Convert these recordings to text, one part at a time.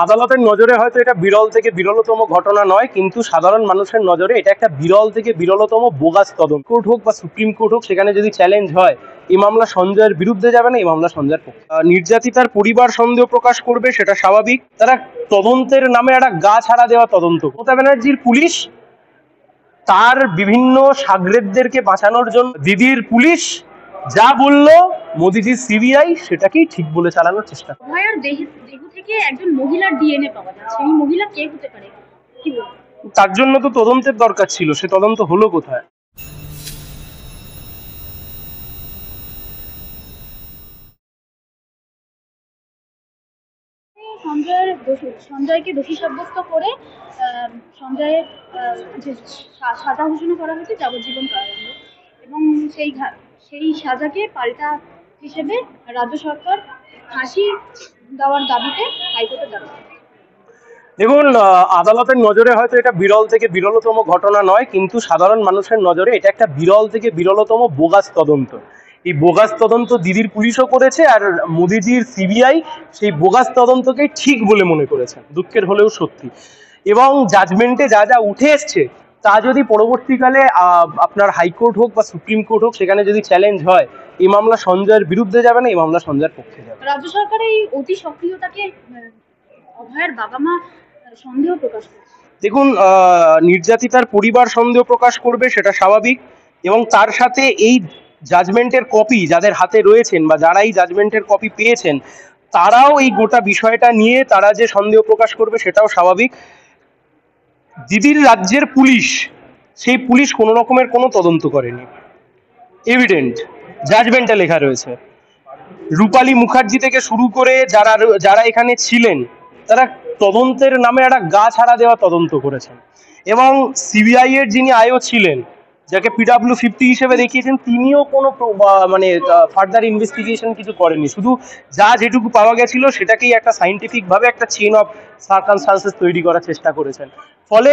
আদালতের নজরে হয়তো এটা বিরল থেকে বিরলতম ঘটনা নয়, কিন্তু সাধারণ মানুষের নজরে এটা একটা বিরল থেকে বিরলতম বোগাস তদন্ত। কোর্ট হোক বা সুপ্রিম কোর্ট হোক, সেখানে যদি চ্যালেঞ্জ হয় এই মামলা সঞ্জয়ের বিরুদ্ধে যাবে না, এই মামলা সঞ্জয়ের পক্ষে। নির্যাতিতার পরিবার সন্দেহ প্রকাশ করবে, সেটা স্বাভাবিক। তারা তদন্তের নামে একটা গা ছাড়া দেওয়া তদন্ত। মমতা ব্যানার্জির পুলিশ তার বিভিন্ন সাগরেদদেরকে বাঁচানোর জন্য দিদির পুলিশ যা বললো মোদিজির সিবিআই সেটাকেই ঠিক বলে চালানোর চেষ্টা। অভয়ার দেহ থেকে একজন মহিলার ডিএনএ পাওয়া যাচ্ছে, এই মহিলা কে হতে পারে কি বলবো? তার জন্য তো তদন্তের দরকার ছিল, সে তদন্ত হলো কোথায়? সঞ্জয়কে দোষী সাব্যস্ত করে সঞ্জয়ের যে সাজা ঘোষণা করা হয়েছে যাবজ্জীবন কারাদণ্ড, এবং সেই সাজাকে পাল্টা হিসেবে রাজ্য সরকার ফাঁসি দেওয়ার দাবিতে হাইকোর্টে দাঁড়ায়। দেখুন, আদালতের নজরে হয়তো এটা বিরল থেকে বিরলতম ঘটনা নয়, কিন্তু সাধারণ মানুষের নজরে এটা একটা বিরল থেকে বিরলতম বোগাস তদন্ত। এই বোগাস তদন্ত দিদির পুলিশও করেছে, আর মোদিজির সিবিআই সেই বোগাস তদন্তকে ঠিক বলে মনে করেছে, দুঃখের হলেও সত্যি। এবং জাজমেন্টে যা যা উঠে এসছে তা যদি পরবর্তীকালে আপনার হাইকোর্ট হোক বা সুপ্রিম কোর্ট হোক, সেখানে যদি চ্যালেঞ্জ হয় এই মামলা সঞ্জয়ের বিরুদ্ধে যাবে না, এই মামলা সঞ্জয়ের পক্ষে যাবে। রাজ্য সরকারের এই অতি সক্রিয়তাকে অভয়ের বাবা মা সন্দেহ প্রকাশ করছে। দেখুন, নির্যাতিতার পরিবার সন্দেহ প্রকাশ করবে, সেটা স্বাভাবিক। এবং তার সাথে এই জাজমেন্টের কপি যাদের হাতে রয়েছেন বা যারা এই জাজমেন্টের কপি পেয়েছেন, তারাও এই গোটা বিষয়টা নিয়ে তারা যে সন্দেহ প্রকাশ করবে সেটাও স্বাভাবিক। দিদির রাজ্যের পুলিশ, সেই পুলিশ কোনো রকমের কোনো তদন্ত করেনি, এভিডেন্ট, জাজমেন্টে লেখা রয়েছে। রূপালী মুখার্জি থেকে শুরু করে যারা এখানে ছিলেন, তারা তদন্তের নামে একটা গা ছাড়া দেওয়া তদন্ত করেছেন। এবং সিবিআই এর যিনি আইও ছিলেন, যাকে PW50 হিসেবে দেখিয়েছেন, তিনিও কোনো মানে ফার্দার ইনভেস্টিগেশন কিছু করেননি। শুধু যা যেটুকু পাওয়া গেছিল সেটাকেই একটা সাইন্টিফিক ভাবে একটা চেইন অফ সার্কামস্টান্সেস তৈরি করার চেষ্টা করেছেন। ফলে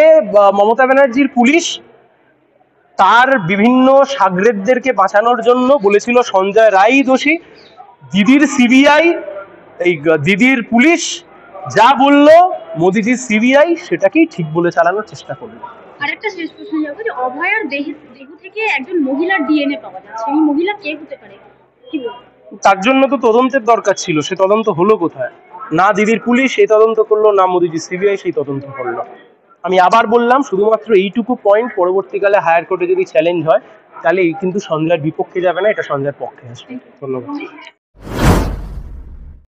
মমতা ব্যানার্জির পুলিশ তার বিভিন্ন সাগরেদদেরকে বাঁচানোর জন্য বলেছিল সঞ্জয় রায় দোষী। দিদির সিবিআই, এই দিদির পুলিশ যা বললো মোদিজির সিবিআই সেটাকেই ঠিক বলে চালানোর চেষ্টা করলো। আরেকটা শেষ প্রশ্ন যাবো, যে অভয়ার দেহ থেকে একজন মহিলার ডিএনএ পাওয়া যাচ্ছে, এই মহিলা কে হতে পারে কি বলবো? তার জন্য তো তদন্তের দরকার ছিল, সে তদন্ত হলো কোথায়? না দিদির পুলিশ এই তদন্ত করলো, না মোদিজির সিবিআই সেই তদন্ত করলো। আমি আবার বললাম, শুধুমাত্র এইটুকু পয়েন্ট, পরবর্তীকালে হায়ার কোর্টে যদি চ্যালেঞ্জ হয় তাহলে এই কিন্তু সঞ্জয়ের বিপক্ষে যাবে না, এটা সঞ্জয়ের পক্ষে আসবে। ধন্যবাদ।